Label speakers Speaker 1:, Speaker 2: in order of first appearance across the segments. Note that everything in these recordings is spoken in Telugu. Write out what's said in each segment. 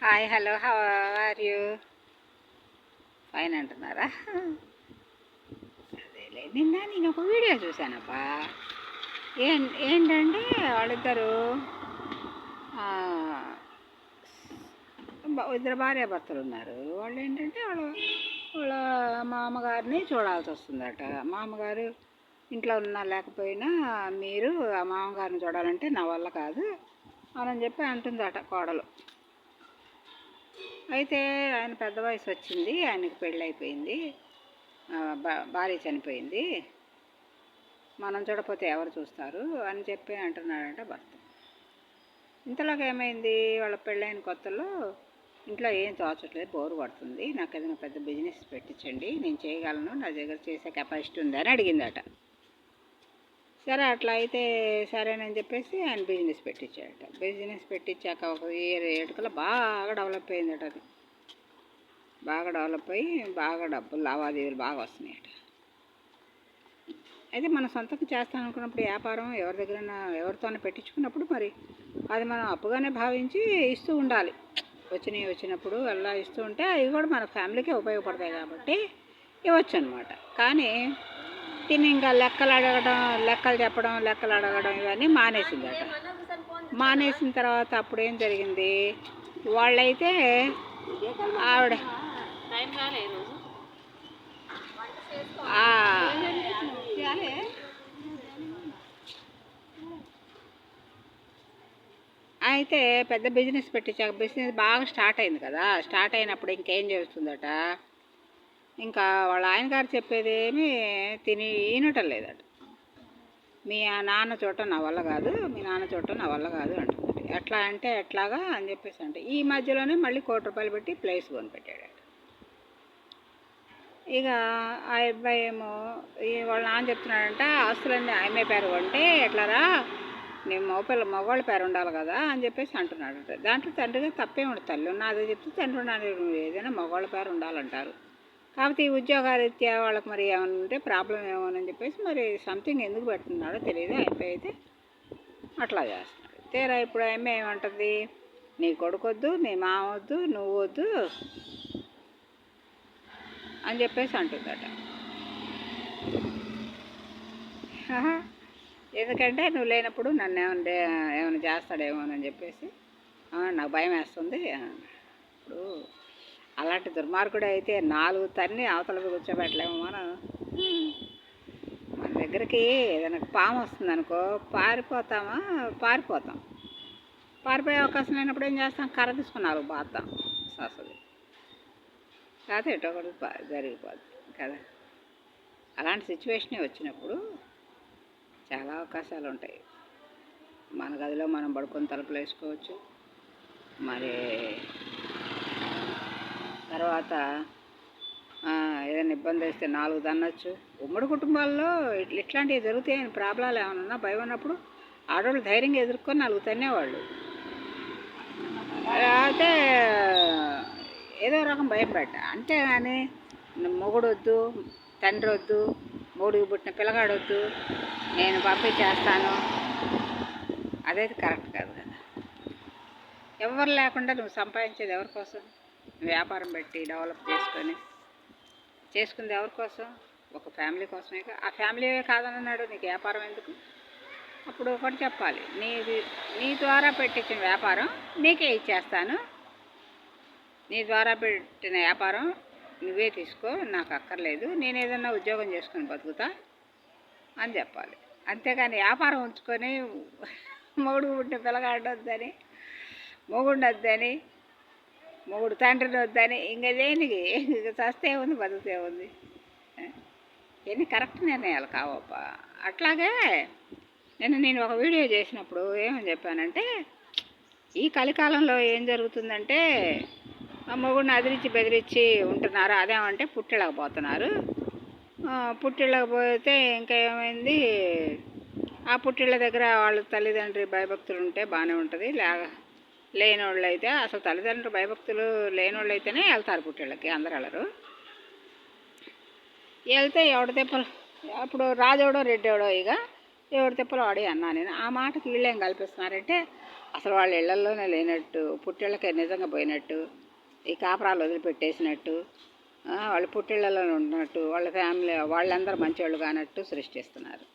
Speaker 1: Hi hello how are you fine అంటున్నారా? అదేలే, నిన్న నేను ఒక వీడియో చూశానబ్బా. ఏంటంటే వాళ్ళిద్దరు ఇద్దరు భార్యాభర్తలు ఉన్నారు. వాళ్ళు ఏంటంటే వాళ్ళ మామగారిని చూడాల్సి వస్తుందట. మామగారు ఇంట్లో ఉన్నా లేకపోయినా మీరు ఆ మామగారిని చూడాలంటే నా వల్ల కాదు అని చెప్పి అంటుందట కోడలు. అయితే ఆయన పెద్ద వయసు వచ్చింది, ఆయనకి పెళ్ళి అయిపోయింది, భార్య చనిపోయింది, మనం చూడకపోతే ఎవరు చూస్తారు అని చెప్పి అంటున్నాడంట భర్త. ఇంతలోకి ఏమైంది, వాళ్ళ పెళ్ళైన కొత్తలో ఇంట్లో ఏం తోచట్లేదు, బోరు పడుతుంది, నాకు ఏదైనా పెద్ద బిజినెస్ పెట్టించండి, నేను చేయగలను, నా దగ్గర చేసే కెపాసిటీ ఉందని అడిగిందట. సరే అట్లా అయితే సరేనని చెప్పేసి ఆయన బిజినెస్ పెట్టించాడట. బిజినెస్ పెట్టించాక ఒక ఇయర్ ఏడుకల్లా బాగా డెవలప్ అయిందట. అది బాగా డెవలప్ అయ్యి బాగా డబ్బులు లావాదేవీలు బాగా వస్తున్నాయట. అయితే మనం సొంతంగా చేస్తాం అనుకున్నప్పుడు వ్యాపారం ఎవరి దగ్గరైనా ఎవరితోనే పెట్టించుకున్నప్పుడు మరి అది మనం అప్పుగానే భావించి ఇస్తూ ఉండాలి. వచ్చినప్పుడు అలా ఇస్తూ ఉంటే అవి కూడా మన ఫ్యామిలీకే ఉపయోగపడతాయి కాబట్టి ఇవ్వచ్చు అనమాట. కానీ తిని ఇంకా లెక్కలు అడగడం ఇవన్నీ మానేసిందట. మానేసిన తర్వాత అప్పుడు ఏం జరిగింది, వాళ్ళైతే ఆవిడ అయితే పెద్ద బిజినెస్ పెట్టించాక బిజినెస్ బాగా స్టార్ట్ అయింది కదా. స్టార్ట్ అయినప్పుడు ఇంకేం చేస్తుందట, ఇంకా వాళ్ళ ఆయనగారు చెప్పేదేమీ వినటం లేదట. మీ నాన్న చూడటం నా వల్ల కాదు, మీ నాన్న చూడటం నా వల్ల కాదు అంటుంది. ఎట్లా అంటే ఎట్లాగా అని చెప్పేసి అంటే ఈ మధ్యలోనే మళ్ళీ ₹1,00,00,000 పెట్టి ప్లేస్ కొనిపెట్టాడట. ఇక ఆ అబ్బాయి ఏమో వాళ్ళ నాన్న చెప్తున్నాడంట, ఆస్తులన్నీ ఆమె పేరు కొంటే ఎట్లారా, నేను మగవాళ్ళ పేరు ఉండాలి కదా అని చెప్పేసి అంటున్నాడు. దాంట్లో తండ్రిగా తప్పే ఉండదు, తల్లి ఉన్నదే చెప్తే తండ్రి ఉన్నది, ఏదైనా మగవాళ్ళ పేరు ఉండాలంటారు. కాకపోతే ఈ ఉద్యోగరీత్యా వాళ్ళకి మరి ఏమైనా ఉంటే ప్రాబ్లం ఏమోనని చెప్పేసి మరి సంథింగ్ ఎందుకు పెడుతున్నాడో తెలియదు. అయిపోయి అయితే అట్లా చేస్తున్నాడు. తీరా ఇప్పుడు ఆమె ఏమంటుంది, నీ కొడుకొద్దు, నీ మామ వద్దు, నువ్వు వద్దు అని చెప్పేసి అంటుందట. ఎందుకంటే నువ్వు లేనప్పుడు నన్ను ఏమైనా చేస్తాడేమోనని చెప్పేసి నాకు భయం వేస్తుంది. ఇప్పుడు అలాంటి దుర్మార్గుడు అయితే 4 తన్ని అవతలకు కూర్చోబెట్టలేము మనం. మన దగ్గరికి ఏదైనా పాము వస్తుంది అనుకో, పారిపోతాం. పారిపోయే అవకాశం లేనప్పుడు ఏం చేస్తాం, కర్ర తీసుకుని 4 బాద్దాం వస్తుంది, కాకపోతే ఎటో ఒకటి జరిగిపోద్ది కదా. అలాంటి సిచ్యువేషనే వచ్చినప్పుడు చాలా అవకాశాలు ఉంటాయి. మన గదిలో మనం పడుకొని తలుపులు వేసుకోవచ్చు. మరి తర్వాత ఏదైనా ఇబ్బంది వస్తే 4 తన్నొచ్చు. ఉమ్మడి కుటుంబాల్లో ఇట్లాంటివి జరుగుతాయని ప్రాబ్లాలు ఏమైనా ఉన్నా భయం ఉన్నప్పుడు ఆడవాళ్ళు ధైర్యంగా ఎదుర్కొని 4 తన్నేవాళ్ళు. అయితే ఏదో రకం భయం పెట్ట, అంతేగాని మొగుడు వద్దు, తండ్రి వద్దు, మొగుడికి పుట్టిన పిల్లగాడు వద్దు, నేను పంపించేస్తాను, అదైతే కరెక్ట్ కాదు కదా. ఎవరు లేకుండా నువ్వు సంపాదించేది ఎవరి కోసం? వ్యాపారం పెట్టి డెవలప్ చేసుకుంది ఎవరి కోసం? ఒక ఫ్యామిలీ కోసమే. ఆ ఫ్యామిలీ కాదన్నాడు, నీకు వ్యాపారం ఎందుకు? అప్పుడు ఒకటి చెప్పాలి, నీ ద్వారా పెట్టించిన వ్యాపారం నీకే ఇచ్చేస్తాను, నీ ద్వారా పెట్టిన వ్యాపారం నువ్వే తీసుకో, నాకు అక్కర్లేదు, నేను ఏదన్నా ఉద్యోగం చేసుకొని బతుకుతా అని చెప్పాలి. అంతేగాని వ్యాపారం ఉంచుకొని మొగుడు పుట్టిన పిల్లగాడు వద్దని, మొగుడిని వద్దని, మొగుడు తండ్రిని వద్దని, ఇంకా దేనికి చస్తే ఉంది బతుకుతే ఉంది. ఎన్ని కరెక్ట్ నిర్ణయాలు కావప్పా. అట్లాగే నేను ఒక వీడియో చేసినప్పుడు ఏమని చెప్పానంటే, ఈ కలికాలంలో ఏం జరుగుతుందంటే మొగుడిని అదిరించి బెదిరించి ఉంటున్నారు. అదేమంటే పుట్టిళ్ళకపోతున్నారు. పుట్టిళ్ళకపోతే ఇంకా ఏమైంది, ఆ పుట్టిళ్ళ దగ్గర వాళ్ళ తల్లిదండ్రి భయభక్తులు ఉంటే బాగానే ఉంటుంది. లేనోళ్ళు అయితే అసలు తల్లిదండ్రులు భయభక్తులు లేనోళ్ళు అయితేనే వెళ్తారు పుట్టిళ్ళకి, అందరు వెళ్ళరు. వెళ్తే ఎవడ తిప్పలు, అప్పుడు రాజోడో రెడ్డోడో ఇక ఎవరి తిప్పలు వాడి అన్నా నేను. ఆ మాటకి వీళ్ళేం కల్పిస్తున్నారంటే అసలు వాళ్ళ ఇళ్లలోనే లేనట్టు, పుట్టిళ్ళకే నిజంగా పోయినట్టు, ఈ కాపురాలు వదిలిపెట్టేసినట్టు, వాళ్ళు పుట్టిళ్ళలో ఉన్నట్టు, వాళ్ళ ఫ్యామిలీ వాళ్ళందరూ మంచివాళ్ళు కానట్టు సృష్టిస్తున్నారు.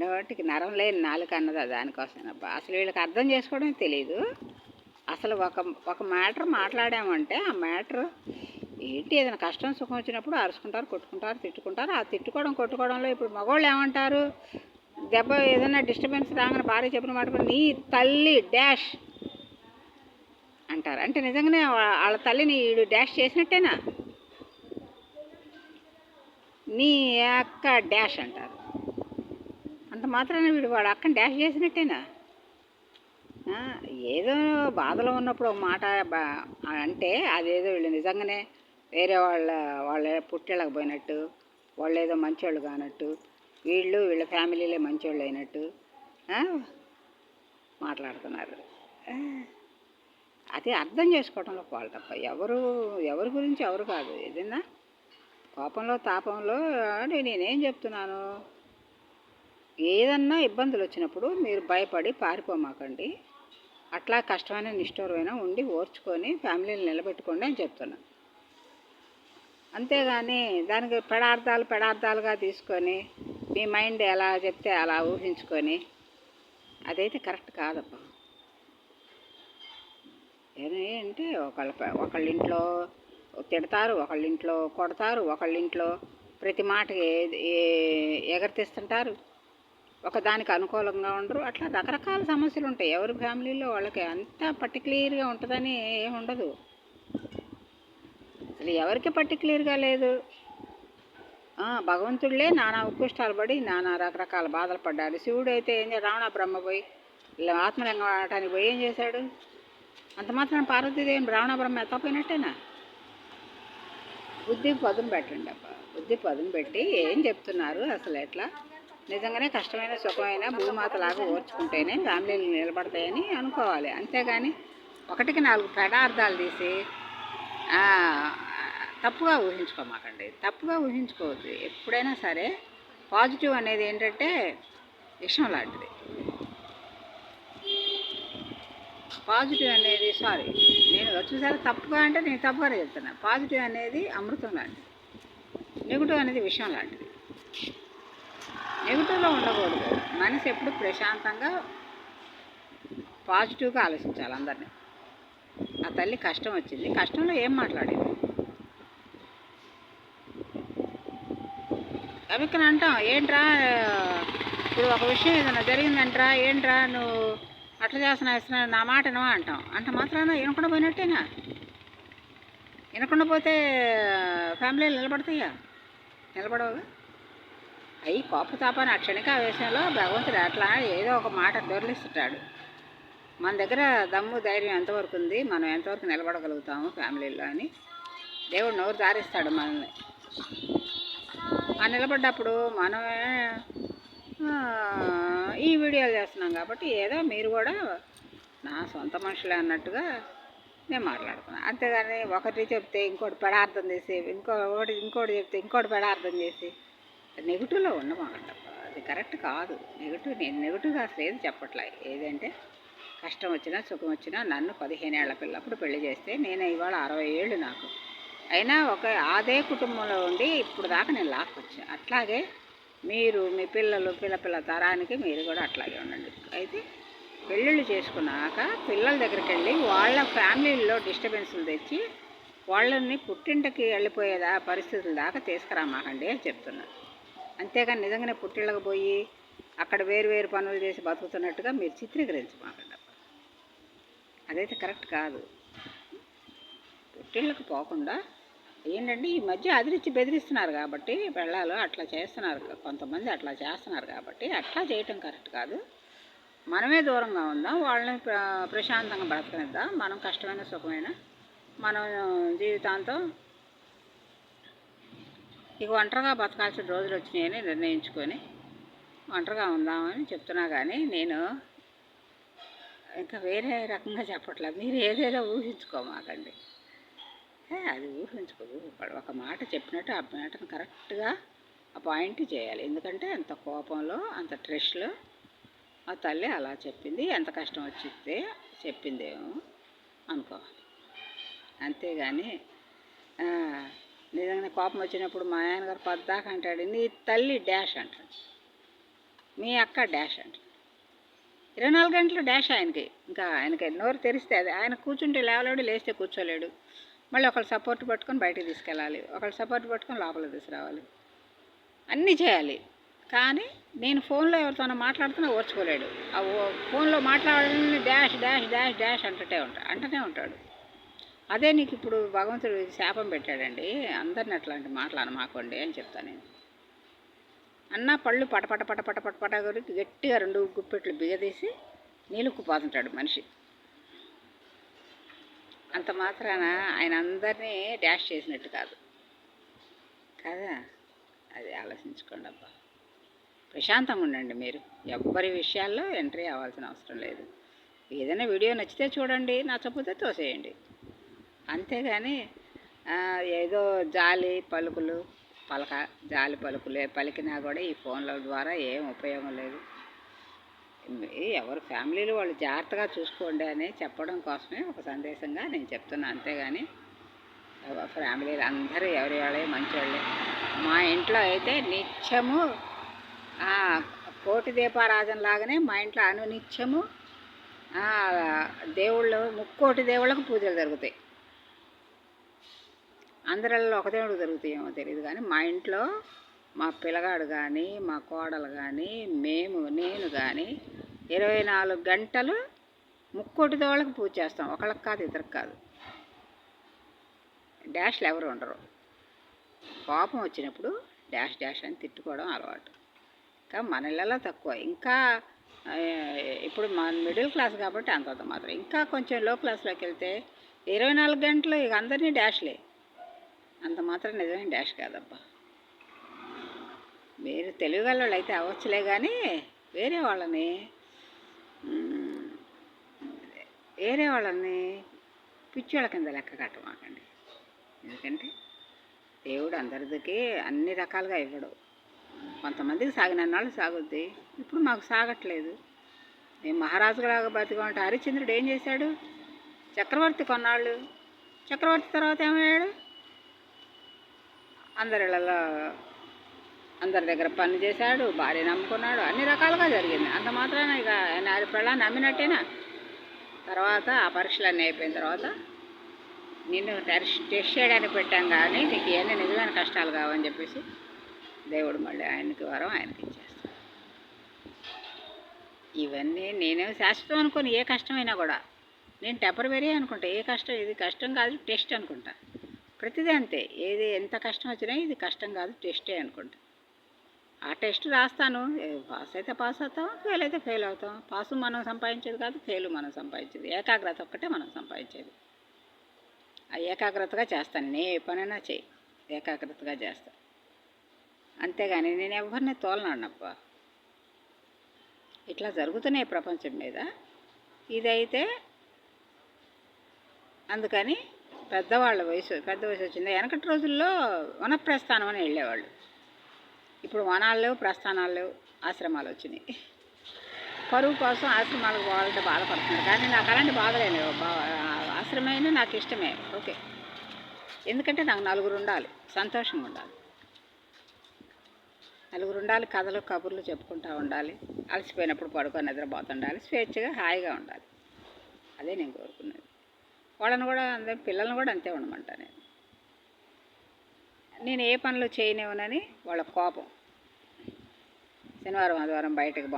Speaker 1: నోటికి నరం లేని నాలుక అన్నది దానికోసమేనబ్బా. అసలు వీళ్ళకి అర్థం చేసుకోవడం తెలియదు. అసలు ఒక మ్యాటర్ మాట్లాడామంటే ఆ మ్యాటర్ ఏంటి, ఏదైనా కష్టం సుఖం వచ్చినప్పుడు అరుచుకుంటారు, కొట్టుకుంటారు, తిట్టుకుంటారు. ఆ తిట్టుకోవడం కొట్టుకోవడంలో ఇప్పుడు మగవాళ్ళు ఏమంటారు, దెబ్బ ఏదైనా డిస్టర్బెన్స్ రాగానే భార్య చెప్పిన మాట నీ తల్లి డాష్ అంటారు. అంటే నిజంగానే వాళ్ళ తల్లిని వీడు డాష్ చేసినట్టేనా, నీ అక్క డాష్ అంటారు. అంత మాత్రాన వీడు వాడు అక్కని డాష్ చేసినట్టేనా. ఏదో బాధలో ఉన్నప్పుడు ఒక మాట అంటే అదేదో వీళ్ళు నిజంగానే వేరే వాళ్ళ పుట్టిళ్ళకి పోయినట్టు, వాళ్ళు ఏదో మంచోళ్ళు కానట్టు, వీళ్ళ ఫ్యామిలీలే మంచోళ్ళు అయినట్టు మాట్లాడుతున్నారు. అది అర్థం చేసుకోవడంలో వాళ్ళు తప్ప ఎవరి గురించి ఎవరు కాదు. ఏదైనా కోపంలో తాపంలో నేనేం చెప్తున్నాను, ఏదన్నా ఇబ్బందులు వచ్చినప్పుడు మీరు భయపడి పారిపోమాకండి. అట్లా కష్టమైన నిష్ఠూరమైన ఉండి ఓర్చుకొని ఫ్యామిలీని నిలబెట్టుకోండి అని చెప్తున్నాను. అంతేగాని దానికి పెడార్థాలుగా తీసుకొని మీ మైండ్ ఎలా చెప్తే అలా ఊహించుకొని అదైతే కరెక్ట్ కాదబ్బా. ఏంటంటే ఒకళ్ళింట్లో తిడతారు, ఒకళ్ళింట్లో కొడతారు, ఒకళ్ళింట్లో ప్రతి మాటకి ఎగరతీస్తుంటారు, ఒకదానికి అనుకూలంగా ఉండరు. అట్లా రకరకాల సమస్యలు ఉంటాయి. ఎవరి ఫ్యామిలీలో వాళ్ళకి అంతా పర్టిక్యులర్గా ఉంటుందని ఏమి ఉండదు. అసలు ఎవరికి పర్టిక్యులర్గా లేదు. భగవంతుడిలే నానా ఉత్కృష్టాలు పడి నానా రకరకాల బాధలు పడ్డాడు. శివుడు అయితే ఏం చేయాలి, రావణ బ్రహ్మ పోయి ఆత్మలింగం ఆడటానికి పోయి ఏం చేశాడు. అంత మాత్రం పార్వతీదేవిని రావణ బ్రహ్మ ఎత్తపోయినట్టేనా. బుద్ధి పదును పెట్టండి అబ్బా. బుద్ధి పదును పెట్టి ఏం చెప్తున్నారు అసలు ఎట్లా, నిజంగానే కష్టమైన సుఖమైన భూమాతలాగా ఓర్చుకుంటేనే ఫ్యామిలీలు నిలబడతాయని అనుకోవాలి. అంతేగాని ఒకటికి 4 పెడార్థాలు తీసి తప్పుగా ఊహించుకోమాకండి. తప్పుగా ఊహించుకోవద్దు. ఎప్పుడైనా సరే పాజిటివ్ అనేది ఏంటంటే విషయం లాంటిది. పాజిటివ్ అనేది నేను చూసారా తప్పుగా అంటే నేను తప్పుగానే చెప్తున్నాను. పాజిటివ్ అనేది అమృతం లాంటిది, నెగిటివ్ అనేది విషయం లాంటిది. నెగిటివ్లో ఉండకూడదు. మనసు ఎప్పుడు ప్రశాంతంగా పాజిటివ్గా ఆలోచించాలి అందరినీ. ఆ తల్లి కష్టం వచ్చింది, కష్టంలో ఏం మాట్లాడేది అవిక్కని అంటాం. ఏంట్రా ఇప్పుడు ఒక విషయం ఏదైనా జరిగిందంటరా, ఏంట్రా నువ్వు అట్లా చేస్తున్నా నా మాట వినవా అంటాం. అంట మాత్రాన వినకుండా పోయినట్టేనా. వినకుండా పోతే ఫ్యామిలీలు నిలబడతాయా, నిలబడవుగా. అవి కోపతాపాన్ని ఆ క్షణిక ఆవేశంలో భగవంతుడు అట్లా ఏదో ఒక మాట దొరిలిస్తుంటాడు. మన దగ్గర దమ్ము ధైర్యం ఎంతవరకు ఉంది, మనం ఎంతవరకు నిలబడగలుగుతాము ఫ్యామిలీలో అని దేవుడు నోరు దారిస్తాడు మనల్ని. ఆ నిలబడ్డప్పుడు మనమే ఈ వీడియోలు చేస్తున్నాం కాబట్టి ఏదో మీరు కూడా నా సొంత మనుషులే అన్నట్టుగా నేను మాట్లాడుతున్నాను. అంతేగాని ఒకటి చెప్తే ఇంకోటి పెడార్థం చేసి ఇంకోటి చెప్తే ఇంకోటి పెడార్థం చేసి నెగిటివ్లో ఉండమాకండి. అది కరెక్ట్ కాదు. నేను నెగిటివ్గా అసలు ఏది చెప్పట్లే. ఏదంటే కష్టం వచ్చినా సుఖం వచ్చినా నన్ను 15 ఏళ్ల పిల్లప్పుడు పెళ్లి చేస్తే నేను ఇవాళ 60 ఏళ్ళు నాకు అయినా అదే కుటుంబంలో ఉండి ఇప్పుడు దాకా నేను లాక్కొచ్చాను. అట్లాగే మీరు మీ పిల్ల తరానికి మీరు కూడా అట్లాగే ఉండండి. అయితే పెళ్ళిళ్ళు చేసుకున్నాక పిల్లల దగ్గరికి వెళ్ళి వాళ్ళ ఫ్యామిలీల్లో డిస్టర్బెన్స్లు తెచ్చి వాళ్ళని పుట్టింటికి వెళ్ళిపోయేదా పరిస్థితుల దాకా తీసుకురామాకండి అని చెప్తున్నారు. అంతేగాని నిజంగానే పుట్టిళ్ళకి పోయి అక్కడ వేరు పనులు చేసి బతుకుతున్నట్టుగా మీరు చిత్రీకరించమాకండి. అదైతే కరెక్ట్ కాదు. పుట్టిళ్ళకి పోకుండా ఏంటంటే ఈ మధ్య అదిరిచ్చి బెదిరిస్తున్నారు కాబట్టి పెళ్ళాలు అట్లా చేస్తున్నారు, కొంతమంది అట్లా చేస్తున్నారు కాబట్టి అట్లా చేయటం కరెక్ట్ కాదు. మనమే దూరంగా ఉందాం, వాళ్ళని ప్రశాంతంగా బ్రతకనిద్దాం. మనం కష్టమైన సుఖమైన మనం జీవితాంతం ఇక ఒంటరిగా బతకాల్సిన రోజులు వచ్చినాయని నిర్ణయించుకొని ఒంటరిగా ఉందామని చెప్తున్నా. కానీ నేను ఇంకా వేరే రకంగా చెప్పట్లేదు. మీరు ఏదేదో ఊహించుకోమాకండి. అది ఊహించుకోదు. ఒక మాట చెప్పినట్టు ఆ మాటను కరెక్ట్గా ఆ పాయింట్ చేయాలి. ఎందుకంటే అంత కోపంలో అంత స్ట్రెస్లో ఆ తల్లి అలా చెప్పింది, ఎంత కష్టం వచ్చితే చెప్పిందేమో అనుకోవాలి. అంతేగాని నిజంగానే కోపం వచ్చినప్పుడు మా ఆయనగారు పద్దాక అంటాడు, నీ తల్లి డాష్ అంటాడు, మీ అక్క డాష్ అంటాడు. 24 గంటలు డాష్ ఆయనకి. ఇంకా ఆయనకి నోరు తెరిస్తే అది ఆయన కూర్చుంటే లేవలేడు, లేస్తే కూర్చోలేడు. మళ్ళీ ఒకళ్ళు సపోర్ట్ పట్టుకొని బయటకు తీసుకెళ్ళాలి, ఒకళ్ళు సపోర్ట్ పట్టుకొని లోపల తీసుకురావాలి, అన్నీ చేయాలి. కానీ నేను ఫోన్లో ఎవరితోనో మాట్లాడుతున్నా ఓర్చుకోలేడు. ఆ ఫోన్లో మాట్లాడాలని డాష్ డాష్ డాష్ డాష్ అంటూనే ఉంటాడు. అదే నీకు ఇప్పుడు భగవంతుడు శాపం పెట్టాడండి, అందరిని అట్లాంటి మాటలు అనమాకండి అని చెప్తాను నేను. అన్న పళ్ళు పటపట పటపట పటపట గురికి గట్టిగా 2 గుప్పెట్లు బిగదీసి నీలుక్కుపోతుంటాడు మనిషి. అంత మాత్రాన ఆయన అందరినీ డాష్ చేసినట్టు కాదు కదా. అది ఆలోచించుకోండి అబ్బా. ప్రశాంతంగా ఉండండి. మీరు ఎవ్వరి విషయాల్లో ఎంట్రీ అవ్వాల్సిన అవసరం లేదు. ఏదైనా వీడియో నచ్చితే చూడండి, నచ్చకపోతే తోసేయండి. అంతేగాని ఏదో జాలి పలుకులు జాలి పలుకులే పలికినా కూడా ఈ ఫోన్ల ద్వారా ఏం ఉపయోగం లేదు. ఎవరు ఫ్యామిలీలు వాళ్ళు జాగ్రత్తగా చూసుకోండి అని చెప్పడం కోసమే ఒక సందేశంగా నేను చెప్తున్నాను. అంతేగాని ఫ్యామిలీలు అందరూ ఎవరి వాళ్ళే మంచివాళ్ళే. మా ఇంట్లో అయితే నిత్యము కోటి దీపారాధన లాగానే మా ఇంట్లో అనునిత్యము దేవుళ్ళు 3 దేవుళ్ళకు పూజలు జరుగుతాయి. అందరిలో ఒక దేవుడు జరుగుతాయేమో తెలియదు, కానీ మా ఇంట్లో మా పిల్లగాడు కానీ మా కోడలు కానీ నేను కానీ 24 గంటలు 3 దేవుళ్ళకి పూజ చేస్తాం. ఒకళ్ళకి కాదు, ఇద్దరికి కాదు. డాష్లు ఎవరు ఉండరు. కోపం వచ్చినప్పుడు డాష్ డాష్ అని తిట్టుకోవడం అలవాటు. ఇంకా మన ఇళ్ళలో తక్కువ. ఇంకా ఇప్పుడు మన మిడిల్ క్లాస్ కాబట్టి అంతంత మాత్రం. ఇంకా కొంచెం లో క్లాస్లోకి వెళ్తే 24 గంటలు ఇక అందరినీ డాష్లే. అంత మాత్రం నిజమైన డాష్ కాదబ్బా. మీరు తెలివిగల వాళ్ళు అయితే అవ్వచ్చులే, కానీ వేరే వాళ్ళని పిచ్చోళ్ళ కింద లెక్క కట్టమాకండి. ఎందుకంటే దేవుడు అందరికీ అన్ని రకాలుగా ఇవ్వడు. కొంతమందికి సాగినన్నాళ్ళు సాగుద్ది. ఇప్పుడు మాకు సాగట్లేదు. మేము మహారాజులాగా బతిగా ఉంటే హరిశ్చంద్రుడు ఏం చేశాడు? చక్రవర్తి కొన్నాళ్ళు. చక్రవర్తి తర్వాత ఏమయ్యాడు? అందరి దగ్గర పని చేశాడు, భార్య నమ్ముకున్నాడు, అన్ని రకాలుగా జరిగింది. అంత మాత్రాన ఇక ఆయన పెళ్ళాన్ని నమ్మినట్టేనా? తర్వాత ఆ పరీక్షలన్నీ అయిపోయిన తర్వాత నిన్ను టెస్ట్ చేయడానికి పెట్టాం, కానీ నీకు ఇవన్నీ నిజమైన కష్టాలు కావని చెప్పేసి దేవుడు మళ్ళీ ఆయనకి వరం ఆయనకి ఇచ్చేస్తాడు. ఇవన్నీ నేనే శాశ్వతం అనుకోని, ఏ కష్టమైనా కూడా నేను టెంపరరీ అనుకుంటా. ఏ కష్టం ఇది కష్టం కాదు, టెస్ట్ అనుకుంటా. ప్రతిదీ అంతే. ఏది ఎంత కష్టం వచ్చినా ఇది కష్టం కాదు, టెస్టే అనుకుంటా. ఆ టెస్ట్ రాస్తాను, పాస్ అయితే పాస్ అవుతాం, ఫెయిల్ అయితే ఫెయిల్ అవుతాం. పాసు మనం సంపాదించేది కాదు, ఫెయిల్ మనం సంపాదించేది. ఏకాగ్రత ఒక్కటే మనం సంపాదించేది. ఆ ఏకాగ్రతగా చేస్తాను. నేను ఏ పనైనా చెయ్యి, ఏకాగ్రతగా చేస్తాను. అంతేగాని నేను ఎవరిని తోలనాడనప్ప. ఇట్లా జరుగుతున్నాయి ప్రపంచం మీద. ఇదైతే అందుకని పెద్ద వయసు వచ్చింది. వెనకటి రోజుల్లో వనప్రస్థానం అని వెళ్ళేవాళ్ళు. ఇప్పుడు వనాలు లేవు, ప్రస్థానాలు లేవు, ఆశ్రమాలు వచ్చినాయి. పరువు కోసం ఆశ్రమాలకు పోవాలంటే బాధపడుతున్నారు. కానీ నాకు అలాంటి బాధలే లేవు. ఆశ్రమైనా నాకు ఇష్టమే, ఓకే. ఎందుకంటే నాకు నలుగురు ఉండాలి, సంతోషంగా ఉండాలి. నలుగురు ఉండాలి, కథలు కబుర్లు చెప్పుకుంటూ ఉండాలి, అలసిపోయినప్పుడు పడుకొని నిద్రపోతుండాలి, స్వేచ్ఛగా హాయిగా ఉండాలి. అదే నేను కోరుకున్నది. వాళ్ళని కూడా పిల్లల్ని కూడా అంతే ఉండమంటా. నేను ఏ పనులు చేయనివ్వనని వాళ్ళ కోపం. శనివారం ఆదివారం బయటకు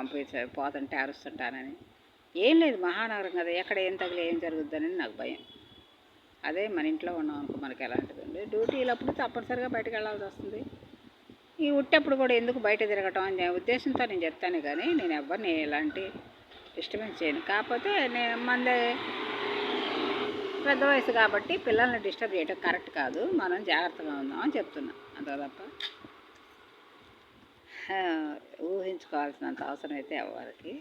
Speaker 1: పోతుంటే అరుస్తుంటానని. ఏం లేదు, మహానగరం కదా, ఎక్కడ ఏం తగిలి ఏం జరుగుద్దని నాకు భయం. అదే మన ఇంట్లో ఉన్నాం అనుకో, మనకి ఎలాంటిది ఉంది. డ్యూటీలప్పుడు తప్పనిసరిగా బయటకు వెళ్ళాల్సి వస్తుంది. ఈ ఉట్టేప్పుడు కూడా ఎందుకు బయట తిరగటం అనే ఉద్దేశంతో నేను చెప్తాను, కానీ నేను ఎవరిని ఎలాంటి డిస్టర్బెన్స్ చేయను. కాకపోతే నేను పెద్ద వయసు కాబట్టి పిల్లల్ని డిస్టర్బ్ చేయడం కరెక్ట్ కాదు. మనం జాగ్రత్తగా ఉందామని చెప్తున్నా, అంతే తప్ప ఊహించుకోవాల్సినంత అవసరం అయితే ఎవరికి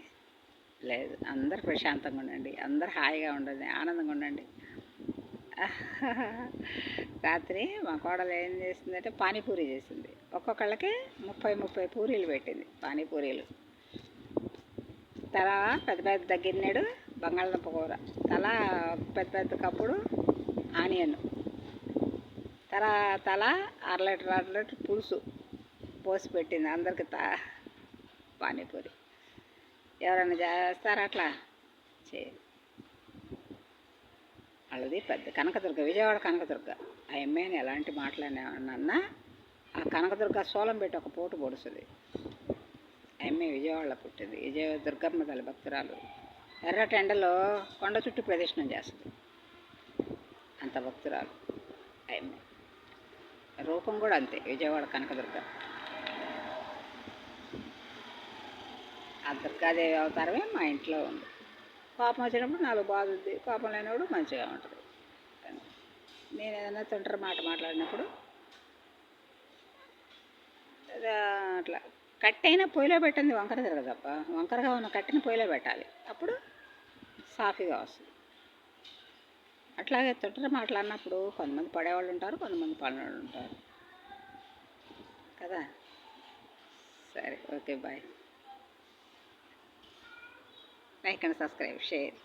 Speaker 1: లేదు. అందరు ప్రశాంతంగా ఉండండి, అందరు హాయిగా ఉండండి, ఆనందంగా ఉండండి. రాత్రి మా కోడలు ఏం చేసిందంటే పానీపూరి చేసింది. ఒక్కొక్కళ్ళకి 30 పూరీలు పెట్టింది. పానీపూరీలు తల పెద్ద పెద్ద గిన్నెడు బంగాళదుంప కూర, తల పెద్ద పెద్ద కప్పుడు ఆనియన్, తల అర లీటర్ పులుసు పోసి పెట్టింది అందరికి పానీపూరి. ఎవరైనా చేస్తారా అట్లా? చేయదు. వాళ్ళది పెద్ద కనకదుర్గ, విజయవాడ కనకదుర్గ. ఆ అమ్మాయిని ఎలాంటి మాట్లాడినా ఆ కనకదుర్గ సోలం పెట్టి ఒక పూట పొడుస్తుంది. ఆ అమ్మాయి విజయవాడలో పుట్టింది. దుర్గమ్మ తల్లి భక్తురాలు. ఎర్రటెండలో కొండ చుట్టూ ప్రదక్షిణం చేస్తుంది. అంత భక్తురాలు ఆ అమ్మాయి. రూపం కూడా అంతే, విజయవాడ కనకదుర్గ. ఆ దుర్గాదేవి అవతారమే మా ఇంట్లో ఉంది. కోపం వచ్చినప్పుడు నాలుగు బాధుద్ది, కోపం లేనప్పుడు మంచిగా ఉంటుంది. నేను ఏదైనా తొంటరి మాట మాట్లాడినప్పుడు అట్లా కట్టైనా పొయ్యిలో పెట్టింది వంకర తిరగదప్ప. వంకరగా ఉన్న కట్టిన పొయ్యిలో పెట్టాలి, అప్పుడు సాఫీగా వస్తుంది. అట్లాగే తొంటరి మాట్లాడినప్పుడు కొంతమంది పడేవాళ్ళు ఉంటారు, కొంతమంది పడినవాళ్ళు ఉంటారు కదా. సరే, okay, bye. Like and subscribe, share.